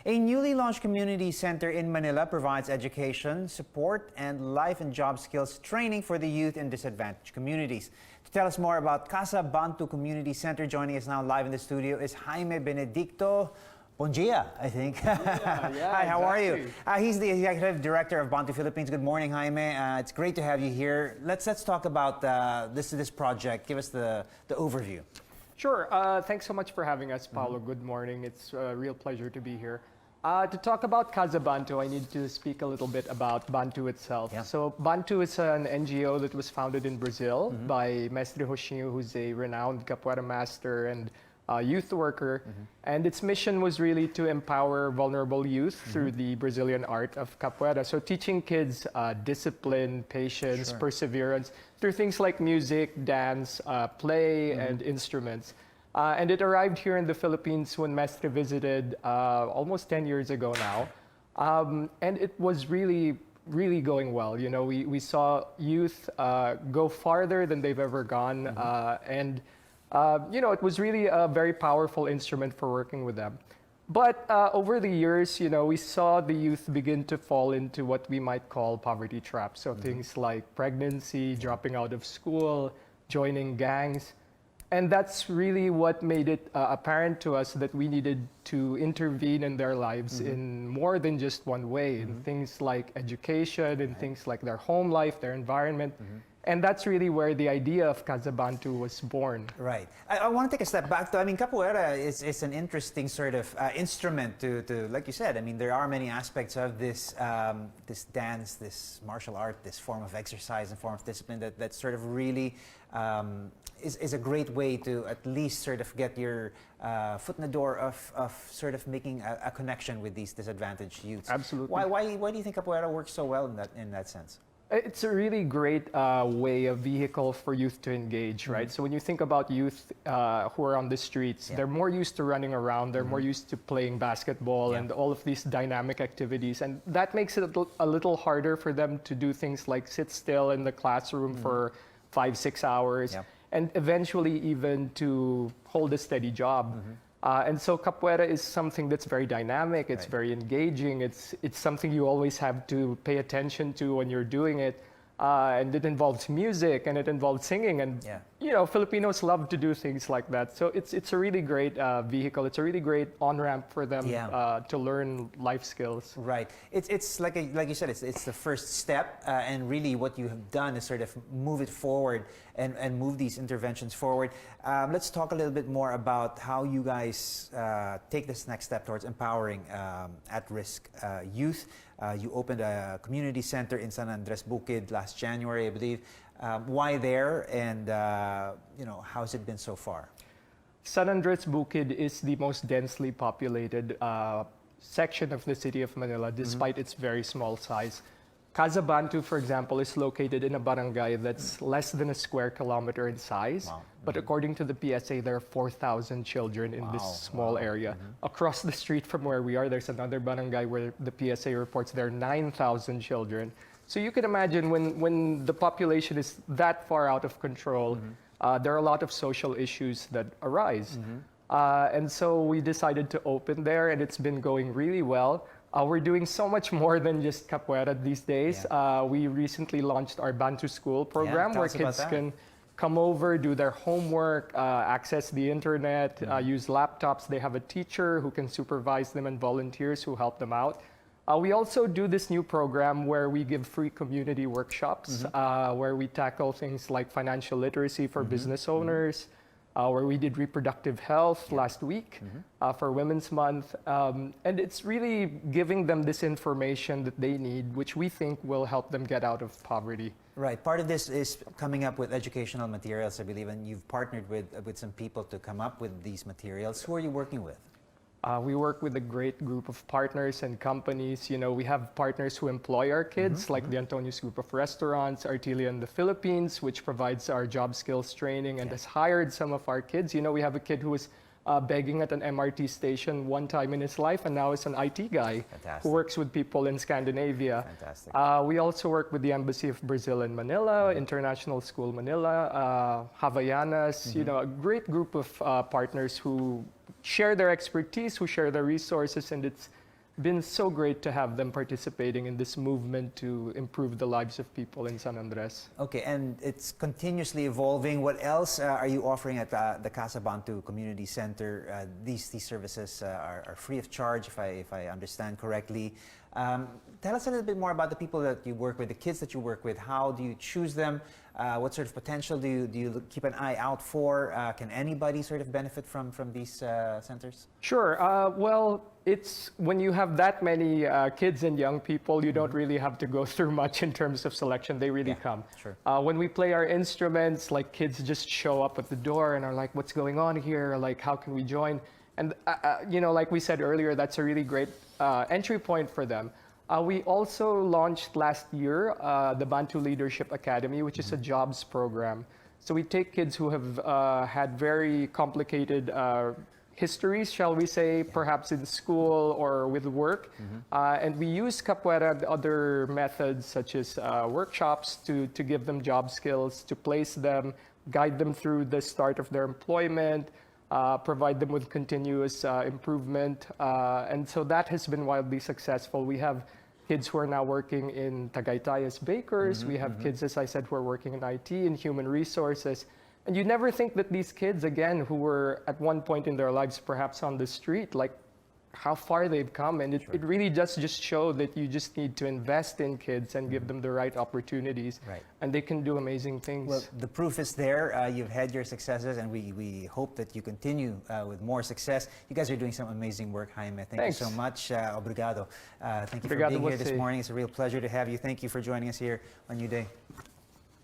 A newly launched community center in Manila provides education, support, and life and job skills training for the youth in disadvantaged communities. To tell us more about Casa Bantu Community Center, joining us now live in the studio is Jaime Benedicto. Bon dia, I think. Hi, how are you? He's the Executive Director of BANTU Philippines. Good morning, Jaime. It's great to have you here. Let's talk about this project. Give us the overview. Sure. Thanks so much for having us, Paolo. Good morning. It's a real pleasure to be here. To talk about Casa Bantu, I need to speak a little bit about Bantu itself. Yeah. So Bantu is an NGO that was founded in Brazil by Mestre Rochinho, who's a renowned Capoeira master and youth worker. And its mission was really to empower vulnerable youth through the Brazilian art of Capoeira. So teaching kids discipline, patience, perseverance through things like music, dance, play, and instruments. And it arrived here in the Philippines when Mestre visited almost 10 years ago now. And it was really going well. You know, we saw youth go farther than they've ever gone. You know, it was really a very powerful instrument for working with them. But over the years, you know, we saw the youth begin to fall into what we might call poverty traps. So things like pregnancy, dropping out of school, joining gangs. And that's really what made it apparent to us that we needed to intervene in their lives in more than just one way, in things like education, in things like their home life, their environment. And that's really where the idea of Casa Bantu was born. Right. I want to take a step back, though. I mean, Capoeira is an interesting sort of instrument to, like you said, I mean, there are many aspects of this, this dance, this martial art, this form of exercise and form of discipline that sort of really is a great way to at least sort of get your foot in the door of sort of making a connection with these disadvantaged youths. Absolutely. Why do you think Capoeira works so well in that sense? It's a really great way, a vehicle for youth to engage, right? So when you think about youth who are on the streets, they're more used to running around, they're more used to playing basketball and all of these dynamic activities. And that makes it a little harder for them to do things like sit still in the classroom for 5-6 hours and eventually even to hold a steady job. And so Capoeira is something that's very dynamic, it's very engaging, it's something you always have to pay attention to when you're doing it. And it involves music and it involves singing, and you know, Filipinos love to do things like that. So it's a really great vehicle. It's a really great on-ramp for them to learn life skills. Right. It's like you said, it's the first step, and really what you have done is sort of move it forward and move these interventions forward. Let's talk a little bit more about how you guys take this next step towards empowering at-risk youth. You opened a community center in San Andres Bukid last January, I believe. Why there, and you know, how's it been so far? San Andres Bukid is the most densely populated section of the city of Manila, despite its very small size. Casa Bantu, for example, is located in a barangay that's less than a square kilometer in size. But according to the PSA, there are 4,000 children in this small area. Across the street from where we are, there's another barangay where the PSA reports there are 9,000 children. So you can imagine when the population is that far out of control, there are a lot of social issues that arise. And so we decided to open there, and it's been going really well. We're doing so much more than just Capoeira these days. We recently launched our Bantu School program where kids can come over, do their homework, access the internet, use laptops. They have a teacher who can supervise them and volunteers who help them out. We also do this new program where we give free community workshops, where we tackle things like financial literacy for business owners, where we did reproductive health last week for Women's Month. And it's really giving them this information that they need, which we think will help them get out of poverty. Right. Part of this is coming up with educational materials, I believe, and you've partnered with some people to come up with these materials. Who are you working with? We work with a great group of partners and companies. You know, we have partners who employ our kids, like the Antonius Group of Restaurants, Artilia in the Philippines, which provides our job skills training and has hired some of our kids. You know, we have a kid who was begging at an MRT station one time in his life, and now is an IT guy who works with people in Scandinavia. We also work with the Embassy of Brazil in Manila, International School Manila, Havaianas, you know, a great group of partners who share their expertise, who share their resources, and been so great to have them participating in this movement to improve the lives of people in San Andres. Okay, and it's continuously evolving. What else are you offering at the Casa Bantu Community Center? These services are free of charge, if I understand correctly. Tell us a little bit more about the people that you work with, the kids that you work with. How do you choose them? What sort of potential do you keep an eye out for? Can anybody sort of benefit from these centers? Sure. Well, it's when you have that many kids and young people, you don't really have to go through much in terms of selection. They really come. Sure. When we play our instruments, like kids just show up at the door and are like, "What's going on here? Like, how can we join?" And you know, like we said earlier, that's a really great entry point for them. We also launched last year the Bantu Leadership Academy, which is a jobs program. So we take kids who have had very complicated histories, shall we say, perhaps in school or with work. And we use capoeira and other methods such as workshops to give them job skills, to place them, guide them through the start of their employment, provide them with continuous improvement. And so that has been wildly successful. We have kids who are now working in Tagaytay as bakers. We have kids, as I said, who are working in IT, in human resources. And you never think that these kids, again, who were at one point in their lives perhaps on the street, like how far they've come. And it really does just show that you just need to invest in kids and give them the right opportunities. And they can do amazing things. Well, the proof is there. You've had your successes, and we hope that you continue with more success. You guys are doing some amazing work, Jaime. Thank you so much. Obrigado. Thank you for being here this morning. It's a real pleasure to have you. Thank you for joining us here on New Day.